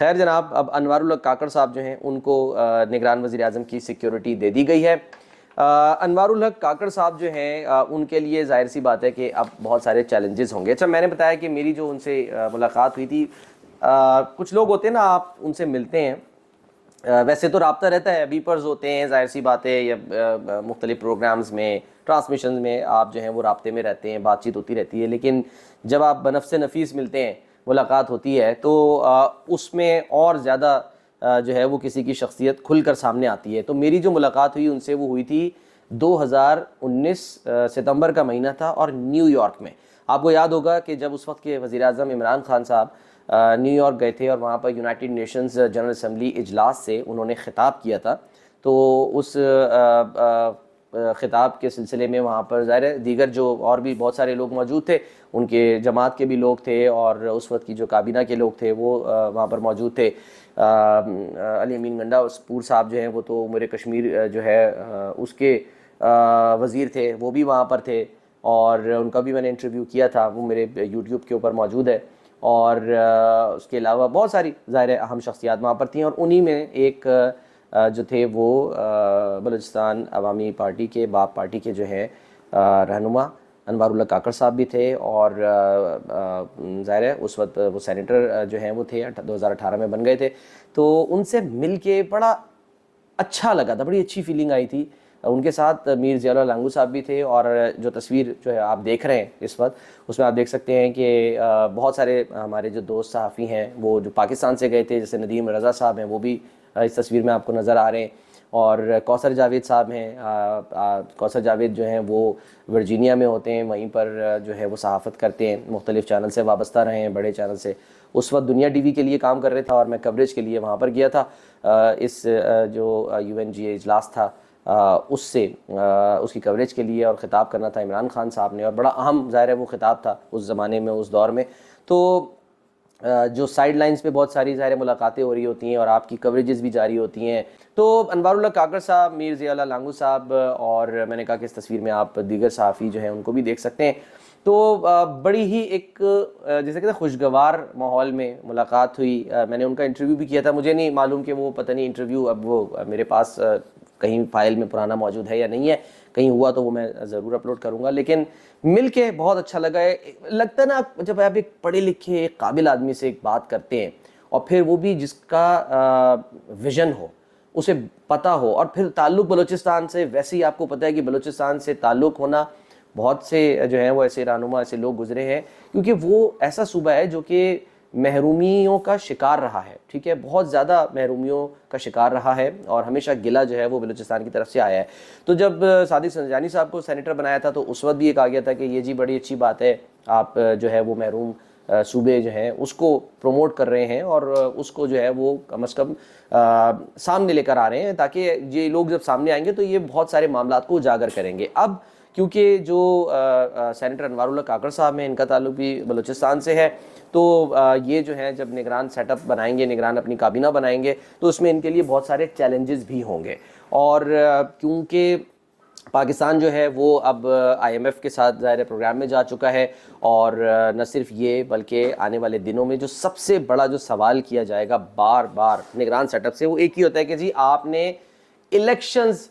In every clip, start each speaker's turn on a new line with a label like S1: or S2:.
S1: خیر جناب، اب انوار الحق کاکڑ صاحب جو ہیں ان کو نگران وزیر اعظم کی سیکیورٹی دے دی گئی ہے۔ انوار الحق کاکڑ صاحب جو ہیں ان کے لیے ظاہر سی بات ہے کہ اب بہت سارے چیلنجز ہوں گے۔ اچھا، میں نے بتایا کہ میری جو ان سے ملاقات ہوئی تھی، کچھ لوگ ہوتے ہیں نا، آپ ان سے ملتے ہیں، ویسے تو رابطہ رہتا ہے، بیپرز ہوتے ہیں ظاہر سی بات ہے، یا مختلف پروگرامز میں، ٹرانسمیشنز میں آپ جو ہیں وہ رابطے میں رہتے ہیں، بات چیت ہوتی رہتی ہے، لیکن جب آپ بنفس نفیس ملتے ہیں، ملاقات ہوتی ہے، تو اس میں اور زیادہ جو ہے وہ کسی کی شخصیت کھل کر سامنے آتی ہے۔ تو میری جو ملاقات ہوئی ان سے وہ ہوئی تھی 2019 ستمبر کا مہینہ تھا، اور نیو یارک میں۔ آپ کو یاد ہوگا کہ جب اس وقت کے وزیر اعظم عمران خان صاحب نیو یارک گئے تھے، اور وہاں پر یونائٹڈ نیشنز جنرل اسمبلی اجلاس سے انہوں نے خطاب کیا تھا، تو اس خطاب کے سلسلے میں وہاں پر ظاہر ہے دیگر جو اور بھی بہت سارے لوگ موجود تھے، ان کے جماعت کے بھی لوگ تھے، اور اس وقت کی جو کابینہ کے لوگ تھے وہ وہاں پر موجود تھے۔ علی امین گنڈا پور صاحب جو ہیں وہ تو امور کشمیر جو ہے اس کے وزیر تھے، وہ بھی وہاں پر تھے، اور ان کا بھی میں نے انٹرویو کیا تھا، وہ میرے یوٹیوب کے اوپر موجود ہے۔ اور اس کے علاوہ بہت ساری ظاہر اہم شخصیات وہاں پر تھیں، اور انہی میں ایک جو تھے وہ بلوچستان عوامی پارٹی کے، باپ پارٹی کے جو ہے رہنما انوار الحق کاکڑ صاحب بھی تھے، اور ظاہر ہے اس وقت وہ سینیٹر جو ہیں وہ تھے، 2018 میں بن گئے تھے۔ تو ان سے مل کے بڑا اچھا لگا تھا، بڑی اچھی فیلنگ آئی تھی۔ ان کے ساتھ میر ضیاء اللہ لانگو صاحب بھی تھے، اور جو تصویر جو ہے آپ دیکھ رہے ہیں اس وقت، اس میں آپ دیکھ سکتے ہیں کہ بہت سارے ہمارے جو دوست صحافی ہیں وہ جو پاکستان سے گئے تھے، جیسے ندیم رضا صاحب ہیں، وہ بھی اس تصویر میں آپ کو نظر آ رہے ہیں، اور کوثر جاوید صاحب ہیں۔ کوثر جاوید جو ہیں وہ ورجینیا میں ہوتے ہیں، وہیں پر جو ہے وہ صحافت کرتے ہیں، مختلف چینل سے وابستہ رہے ہیں، بڑے چینل سے۔ اس وقت دنیا ٹی وی کے لیے کام کر رہے تھے، اور میں کوریج کے لیے وہاں پر گیا تھا۔ اس جو UNGA اجلاس تھا اس سے اس کی کوریج کے لیے، اور خطاب کرنا تھا عمران خان صاحب نے، اور بڑا اہم ظاہر ہے وہ خطاب تھا اس زمانے میں، اس دور میں۔ تو جو سائیڈ لائنز پہ بہت ساری ظاہر ملاقاتیں ہو رہی ہوتی ہیں، اور آپ کی کوریجز بھی جاری ہوتی ہیں۔ تو انوار الحق کاکڑ صاحب، میر ضیاء اللہ لانگو صاحب، اور میں نے کہا کہ اس تصویر میں آپ دیگر صحافی جو ہیں ان کو بھی دیکھ سکتے ہیں۔ تو بڑی ہی ایک جیسے کہتے ہیں خوشگوار ماحول میں ملاقات ہوئی۔ میں نے ان کا انٹرویو بھی کیا تھا، مجھے نہیں معلوم کہ وہ پتہ نہیں انٹرویو اب وہ میرے پاس کہیں فائل میں پرانا موجود ہے یا نہیں ہے، کہیں ہوا تو وہ میں ضرور اپلوڈ کروں گا، لیکن مل کے بہت اچھا لگا ہے۔ لگتا ہے نا جب آپ ایک پڑھے لکھے ایک قابل آدمی سے ایک بات کرتے ہیں، اور پھر وہ بھی جس کا ویژن ہو، اسے پتہ ہو، اور پھر تعلق بلوچستان سے، ویسے ہی آپ کو پتہ ہے کہ بلوچستان سے تعلق ہونا، بہت سے جو ہیں وہ ایسے رہنما، ایسے لوگ گزرے ہیں، کیونکہ وہ ایسا صوبہ ہے جو کہ محرومیوں کا شکار رہا ہے، ٹھیک ہے، بہت زیادہ محرومیوں کا شکار رہا ہے، اور ہمیشہ گلہ جو ہے وہ بلوچستان کی طرف سے آیا ہے۔ تو جب صادق سنجانی صاحب کو سینیٹر بنایا تھا، تو اس وقت بھی یہ کہا گیا تھا کہ یہ جی بڑی اچھی بات ہے، آپ جو ہے وہ محروم صوبے جو ہیں اس کو پروموٹ کر رہے ہیں، اور اس کو جو ہے وہ کم از کم سامنے لے کر آ رہے ہیں، تاکہ یہ لوگ جب سامنے آئیں گے تو یہ بہت سارے معاملات کو اجاگر کریں گے۔ اب کیونکہ جو سینیٹر انوار الحق کاکڑ صاحب ہیں، ان کا تعلق بھی بلوچستان سے ہے، تو یہ جو ہیں جب نگران سیٹ اپ بنائیں گے، نگران اپنی کابینہ بنائیں گے، تو اس میں ان کے لیے بہت سارے چیلنجز بھی ہوں گے۔ اور کیونکہ پاکستان جو ہے وہ اب IMF کے ساتھ ظاہر پروگرام میں جا چکا ہے، اور نہ صرف یہ بلکہ آنے والے دنوں میں جو سب سے بڑا جو سوال کیا جائے گا بار بار نگران سیٹ اپ سے، وہ ایک ہی ہوتا ہے کہ جی آپ نے الیکشنز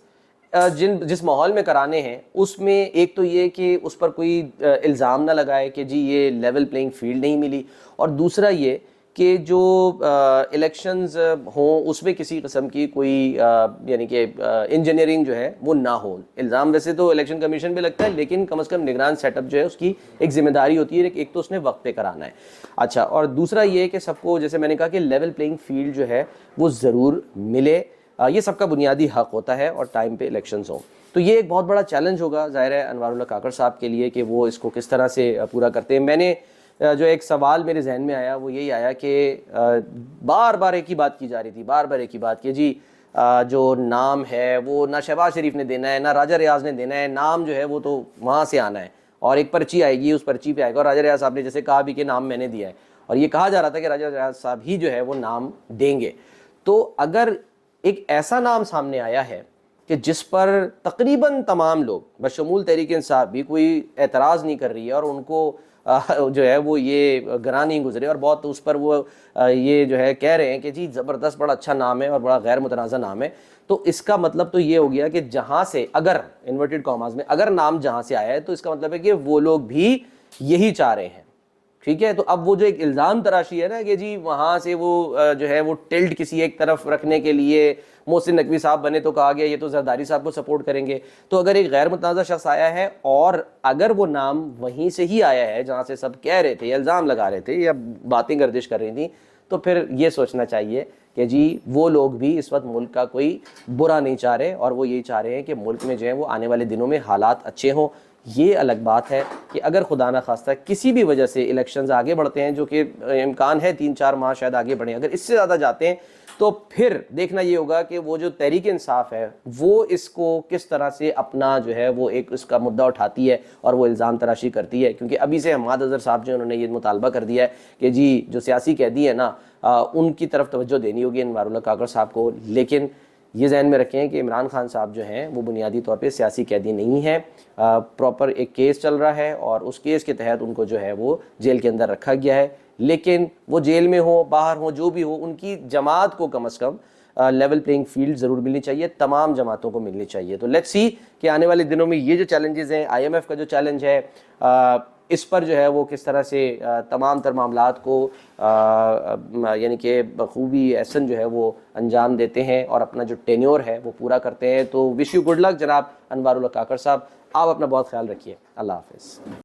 S1: جس ماحول میں کرانے ہیں، اس میں ایک تو یہ کہ اس پر کوئی الزام نہ لگائے کہ جی یہ لیول پلینگ فیلڈ نہیں ملی، اور دوسرا یہ کہ جو الیکشنز ہوں اس میں کسی قسم کی کوئی یعنی کہ انجینئرنگ جو ہے وہ نہ ہو۔ الزام ویسے تو الیکشن کمیشن پہ لگتا ہے، لیکن کم از کم نگران سیٹ اپ جو ہے اس کی ایک ذمہ داری ہوتی ہے، ایک تو اس نے وقت پہ کرانا ہے۔ اچھا، اور دوسرا یہ کہ سب کو، جیسے میں نے کہا کہ لیول پلینگ فیلڈ جو ہے وہ ضرور ملے، یہ سب کا بنیادی حق ہوتا ہے، اور ٹائم پہ الیکشنز ہوں۔ تو یہ ایک بہت بڑا چیلنج ہوگا ظاہر ہے انوار الحق کاکڑ صاحب کے لیے کہ وہ اس کو کس طرح سے پورا کرتے ہیں۔ میں نے جو ایک سوال میرے ذہن میں آیا وہ یہی آیا کہ بار بار ایک ہی بات کی جا رہی تھی، بار بار ایک ہی بات کہ جی جو نام ہے وہ نہ شہباز شریف نے دینا ہے، نہ راجہ ریاض نے دینا ہے، نام جو ہے وہ تو وہاں سے آنا ہے، اور ایک پرچی آئے گی، اس پرچی پہ آئے گا، اور راجہ ریاض صاحب نے جیسے کہا بھی کہ نام میں نے دیا ہے، اور یہ کہا جا رہا تھا کہ راجہ ریاض صاحب ہی جو ہے وہ نام دیں گے۔ تو اگر ایک ایسا نام سامنے آیا ہے کہ جس پر تقریباً تمام لوگ بشمول تحریک انصاف بھی کوئی اعتراض نہیں کر رہی ہے، اور ان کو جو ہے وہ یہ گراں نہیں گزرے، اور بہت اس پر وہ یہ جو ہے کہہ رہے ہیں کہ جی زبردست، بڑا اچھا نام ہے اور بڑا غیر متنازع نام ہے. تو اس کا مطلب تو یہ ہو گیا کہ جہاں سے اگر انورٹڈ کاماز میں اگر نام جہاں سے آیا ہے تو اس کا مطلب ہے کہ وہ لوگ بھی یہی چاہ رہے ہیں. ٹھیک ہے، تو اب وہ جو ایک الزام تراشی ہے نا کہ جی وہاں سے وہ جو ہے وہ ٹلٹ کسی ایک طرف رکھنے کے لیے محسن نقوی صاحب بنے تو کہا گیا یہ تو زرداری صاحب کو سپورٹ کریں گے. تو اگر ایک غیر متنازع شخص آیا ہے اور اگر وہ نام وہیں سے ہی آیا ہے جہاں سے سب کہہ رہے تھے، الزام لگا رہے تھے یا باتیں گردش کر رہی تھیں، تو پھر یہ سوچنا چاہیے کہ جی وہ لوگ بھی اس وقت ملک کا کوئی برا نہیں چاہ رہے، اور وہ یہی چاہ رہے ہیں کہ ملک میں جو ہے وہ آنے والے دنوں میں حالات اچھے ہوں. یہ الگ بات ہے کہ اگر خدا نخواستہ کسی بھی وجہ سے الیکشنز آگے بڑھتے ہیں، جو کہ امکان ہے 3-4 ماہ شاید آگے بڑھیں، اگر اس سے زیادہ جاتے ہیں تو پھر دیکھنا یہ ہوگا کہ وہ جو تحریک انصاف ہے وہ اس کو کس طرح سے اپنا جو ہے وہ ایک اس کا مدعا اٹھاتی ہے اور وہ الزام تراشی کرتی ہے. کیونکہ ابھی سے حماد اظہر صاحب جو انہوں نے یہ مطالبہ کر دیا ہے کہ جی جو سیاسی قیدی ہے نا ان کی طرف توجہ دینی ہوگی انوار اللہ کاکڑ صاحب کو. لیکن یہ ذہن میں رکھیں کہ عمران خان صاحب جو ہیں وہ بنیادی طور پہ سیاسی قیدی نہیں ہیں. پراپر ایک کیس چل رہا ہے اور اس کیس کے تحت ان کو جو ہے وہ جیل کے اندر رکھا گیا ہے. لیکن وہ جیل میں ہو باہر ہو جو بھی ہو، ان کی جماعت کو کم از کم لیول پلینگ فیلڈ ضرور ملنی چاہیے، تمام جماعتوں کو ملنی چاہیے. تو لیٹس سی کہ آنے والے دنوں میں یہ جو چیلنجز ہیں، آئی ایم ایف کا جو چیلنج ہے اس پر جو ہے وہ کس طرح سے تمام تر معاملات کو یعنی کہ بخوبی احسن جو ہے وہ انجام دیتے ہیں اور اپنا جو ٹینیور ہے وہ پورا کرتے ہیں. تو وش یو گڈ لک جناب انوار اللہ کاکڑ صاحب. آپ اپنا بہت خیال رکھیے. اللہ حافظ.